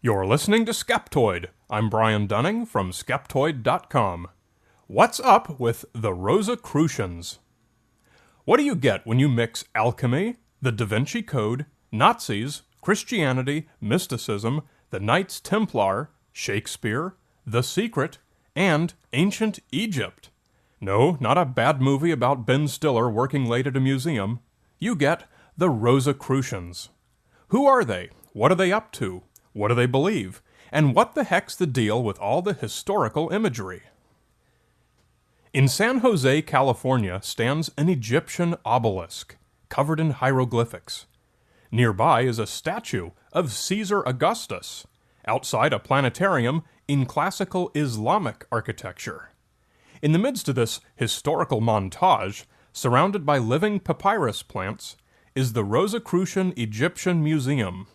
You're listening to Skeptoid. I'm Brian Dunning from Skeptoid.com. What's up with the Rosicrucians? What do you get when you mix alchemy, the Da Vinci Code, Nazis, Christianity, mysticism, the Knights Templar, Shakespeare, The Secret, and ancient Egypt? No, not a bad movie about Ben Stiller working late at a museum. You get the Rosicrucians. Who are they? What are they up to? What do they believe? And what the heck's the deal with all the historical imagery? In San Jose, California, stands an Egyptian obelisk, covered in hieroglyphics. Nearby is a statue of Caesar Augustus, outside a planetarium in classical Islamic architecture. In the midst of this historical montage, surrounded by living papyrus plants, is the Rosicrucian Egyptian Museum.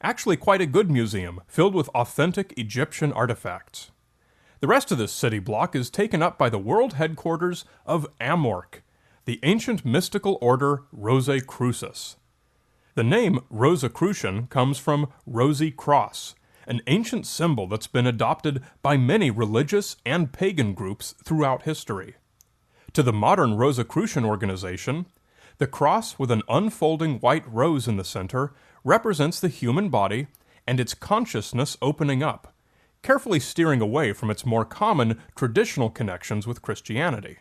Actually quite a good museum, filled with authentic Egyptian artifacts. The rest of this city block is taken up by the world headquarters of Amorc, the ancient mystical order Rosicrucis. The name Rosicrucian comes from Rosy Cross, an ancient symbol that's been adopted by many religious and pagan groups throughout history. To the modern Rosicrucian organization, the cross with an unfolding white rose in the center represents the human body and its consciousness opening up, carefully steering away from its more common traditional connections with Christianity.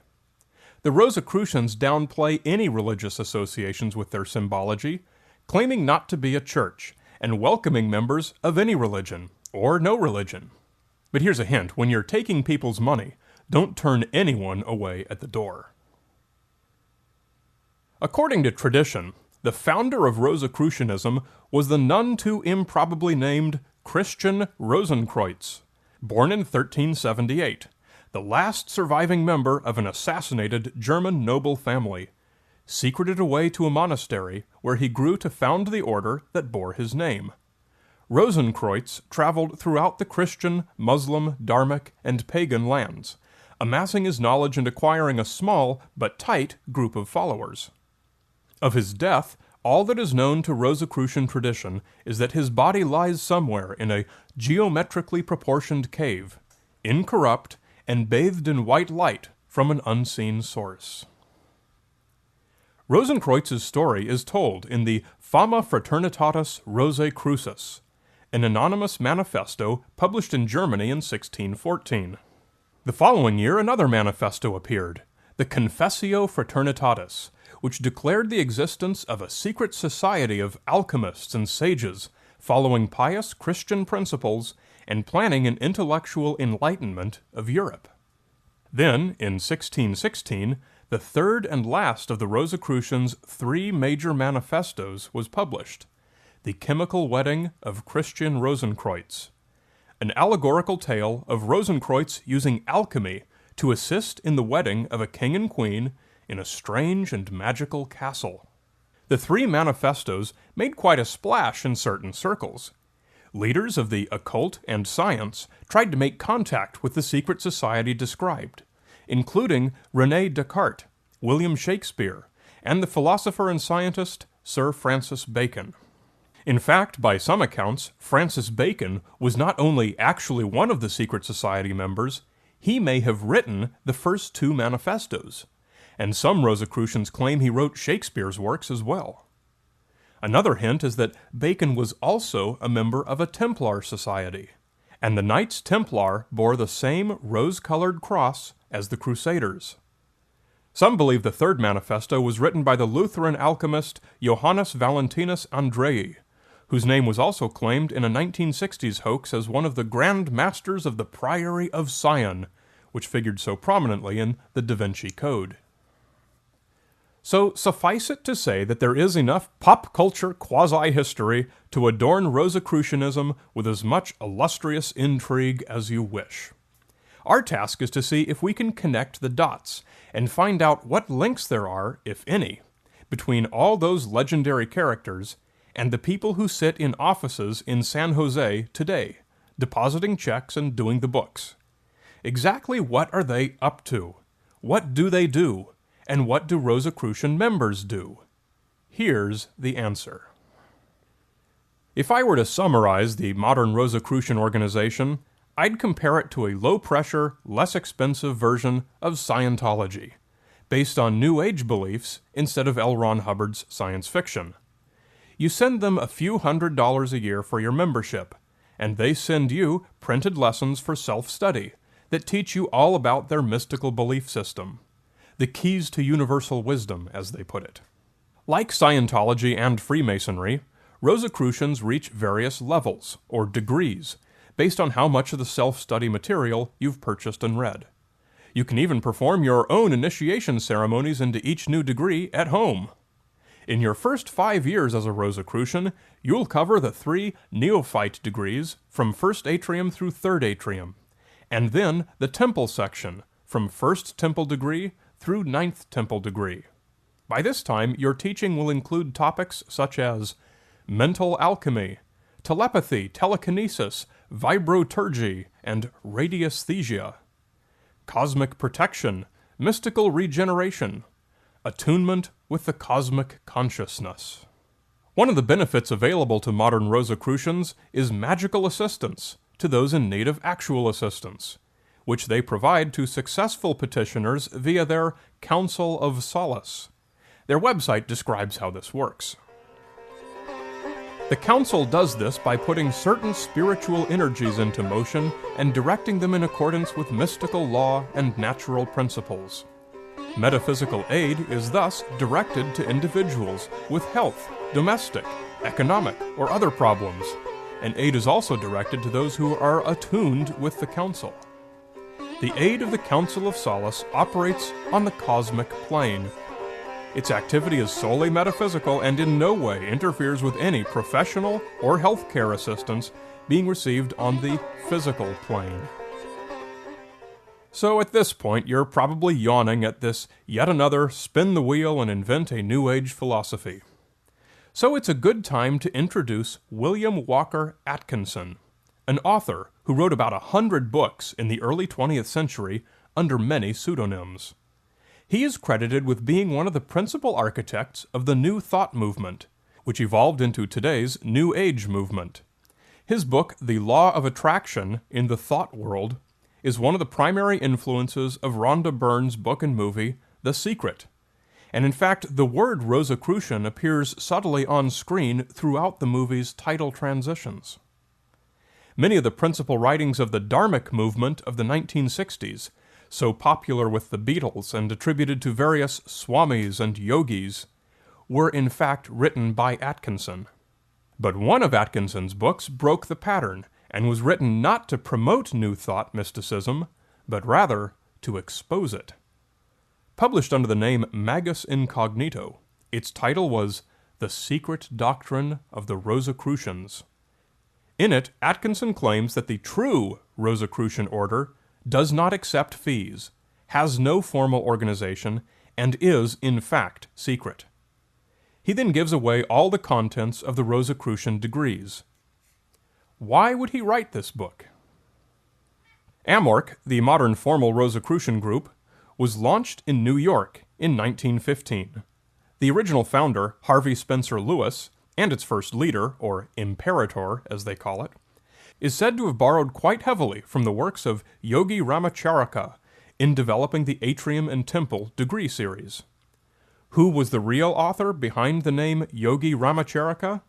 The Rosicrucians downplay any religious associations with their symbology, claiming not to be a church, and welcoming members of any religion, or no religion. But here's a hint: when you're taking people's money, don't turn anyone away at the door. According to tradition, the founder of Rosicrucianism was the none too improbably named Christian Rosenkreutz, born in 1378, the last surviving member of an assassinated German noble family, secreted away to a monastery where he grew to found the order that bore his name. Rosenkreutz traveled throughout the Christian, Muslim, Dharmic, and pagan lands, amassing his knowledge and acquiring a small but tight group of followers. Of his death, all that is known to Rosicrucian tradition is that his body lies somewhere in a geometrically proportioned cave, incorrupt and bathed in white light from an unseen source. Rosenkreutz's story is told in the Fama Fraternitatis Rosae Crucis, an anonymous manifesto published in Germany in 1614. The following year, another manifesto appeared, the Confessio Fraternitatis, which declared the existence of a secret society of alchemists and sages following pious Christian principles and planning an intellectual enlightenment of Europe. Then, in 1616, the third and last of the Rosicrucians' three major manifestos was published, The Chemical Wedding of Christian Rosenkreutz, an allegorical tale of Rosenkreutz using alchemy to assist in the wedding of a king and queen in a strange and magical castle. The three manifestos made quite a splash in certain circles. Leaders of the occult and science tried to make contact with the secret society described, including René Descartes, William Shakespeare, and the philosopher and scientist Sir Francis Bacon. In fact, by some accounts, Francis Bacon was not only actually one of the secret society members, he may have written the first two manifestos, and some Rosicrucians claim he wrote Shakespeare's works as well. Another hint is that Bacon was also a member of a Templar society, and the Knights Templar bore the same rose-colored cross as the Crusaders. Some believe the third manifesto was written by the Lutheran alchemist Johannes Valentinus Andrei, whose name was also claimed in a 1960s hoax as one of the Grand Masters of the Priory of Sion, which figured so prominently in the Da Vinci Code. So suffice it to say that there is enough pop culture quasi-history to adorn Rosicrucianism with as much illustrious intrigue as you wish. Our task is to see if we can connect the dots and find out what links there are, if any, between all those legendary characters and the people who sit in offices in San Jose today, depositing checks and doing the books. Exactly what are they up to? What do they do? And what do Rosicrucian members do? Here's the answer. If I were to summarize the modern Rosicrucian organization, I'd compare it to a low-pressure, less expensive version of Scientology, based on New Age beliefs instead of L. Ron Hubbard's science fiction. You send them a few $100s a year for your membership, and they send you printed lessons for self-study that teach you all about their mystical belief system, the keys to universal wisdom, as they put it. Like Scientology and Freemasonry, Rosicrucians reach various levels, or degrees, based on how much of the self-study material you've purchased and read. You can even perform your own initiation ceremonies into each new degree at home. In your first 5 years as a Rosicrucian, you'll cover the 3 neophyte degrees from first atrium through third atrium, and then the temple section from first temple degree through 9th temple degree. By this time, your teaching will include topics such as mental alchemy, telepathy, telekinesis, vibroturgy, and radiesthesia, cosmic protection, mystical regeneration, attunement with the cosmic consciousness. One of the benefits available to modern Rosicrucians is magical assistance to those in need of actual assistance, which they provide to successful petitioners via their Council of Solace. Their website describes how this works. The Council does this by putting certain spiritual energies into motion and directing them in accordance with mystical law and natural principles. Metaphysical aid is thus directed to individuals with health, domestic, economic, or other problems, and aid is also directed to those who are attuned with the Council. The aid of the Council of Solace operates on the cosmic plane. Its activity is solely metaphysical and in no way interferes with any professional or healthcare assistance being received on the physical plane. So at this point, you're probably yawning at this yet another spin the wheel and invent a New Age philosophy. So it's a good time to introduce William Walker Atkinson, an author who wrote about 100 books in the early 20th century under many pseudonyms. He is credited with being one of the principal architects of the New Thought movement, which evolved into today's New Age movement. His book, The Law of Attraction in the Thought World, is one of the primary influences of Rhonda Byrne's book and movie, The Secret. And in fact, the word Rosicrucian appears subtly on screen throughout the movie's title transitions. Many of the principal writings of the Dharmic movement of the 1960s, so popular with the Beatles and attributed to various swamis and yogis, were in fact written by Atkinson. But one of Atkinson's books broke the pattern and was written not to promote New Thought mysticism, but rather to expose it. Published under the name Magus Incognito, its title was The Secret Doctrine of the Rosicrucians. In it, Atkinson claims that the true Rosicrucian order does not accept fees, has no formal organization, and is, in fact, secret. He then gives away all the contents of the Rosicrucian degrees. Why would he write this book? Amorc, the modern formal Rosicrucian group, was launched in New York in 1915. The original founder, Harvey Spencer Lewis, and its first leader, or imperator as they call it, is said to have borrowed quite heavily from the works of Yogi Ramacharaka in developing the Atrium and Temple degree series. Who was the real author behind the name Yogi Ramacharaka?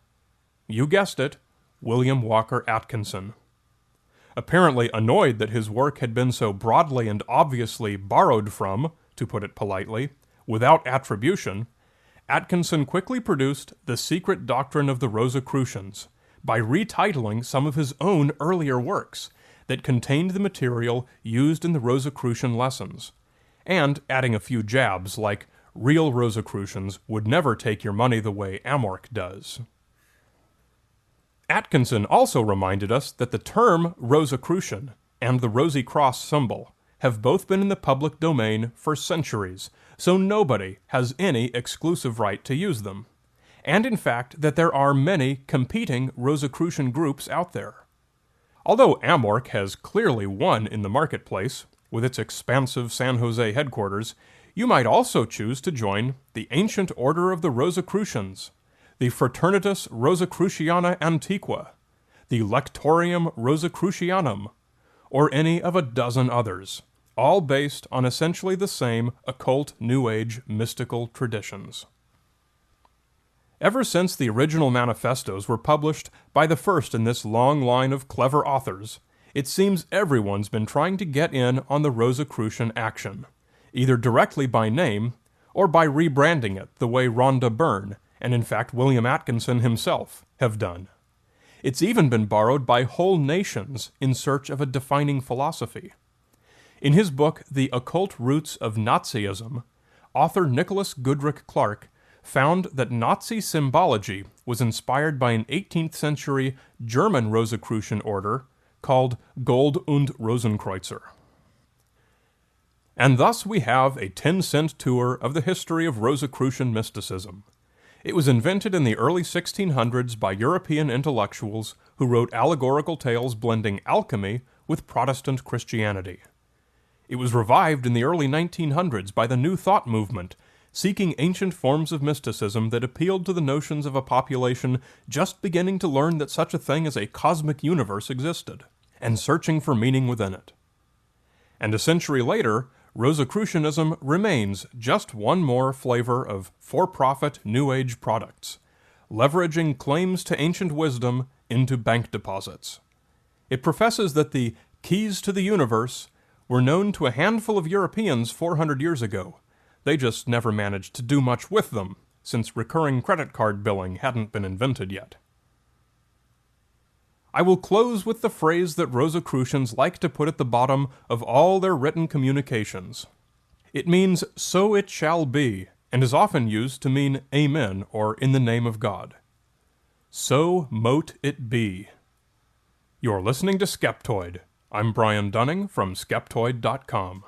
You guessed it, William Walker Atkinson. Apparently annoyed that his work had been so broadly and obviously borrowed from, to put it politely, without attribution, Atkinson quickly produced The Secret Doctrine of the Rosicrucians by retitling some of his own earlier works that contained the material used in the Rosicrucian lessons, and adding a few jabs like, real Rosicrucians would never take your money the way Amorc does. Atkinson also reminded us that the term Rosicrucian and the Rosy Cross symbol have both been in the public domain for centuries, so nobody has any exclusive right to use them, and in fact that there are many competing Rosicrucian groups out there. Although Amorc has clearly won in the marketplace, with its expansive San Jose headquarters, you might also choose to join the Ancient Order of the Rosicrucians, the Fraternitas Rosicruciana Antiqua, the Lectorium Rosicrucianum, or any of a dozen others, all based on essentially the same occult New Age mystical traditions. Ever since the original manifestos were published by the first in this long line of clever authors, it seems everyone's been trying to get in on the Rosicrucian action, either directly by name or by rebranding it the way Rhonda Byrne, and in fact William Atkinson himself, have done. It's even been borrowed by whole nations in search of a defining philosophy. In his book The Occult Roots of Nazism, author Nicholas Goodrick Clark found that Nazi symbology was inspired by an 18th century German Rosicrucian order called Gold- und Rosenkreuzer. And thus we have a 10-cent tour of the history of Rosicrucian mysticism. It was invented in the early 1600s by European intellectuals who wrote allegorical tales blending alchemy with Protestant Christianity. It was revived in the early 1900s by the New Thought movement, seeking ancient forms of mysticism that appealed to the notions of a population just beginning to learn that such a thing as a cosmic universe existed, and searching for meaning within it. And a century later, Rosicrucianism remains just one more flavor of for-profit New Age products, leveraging claims to ancient wisdom into bank deposits. It professes that the keys to the universe were known to a handful of Europeans 400 years ago. They just never managed to do much with them, since recurring credit card billing hadn't been invented yet. I will close with the phrase that Rosicrucians like to put at the bottom of all their written communications. It means, "so it shall be," and is often used to mean amen or in the name of God. So mote it be. You're listening to Skeptoid. I'm Brian Dunning from Skeptoid.com.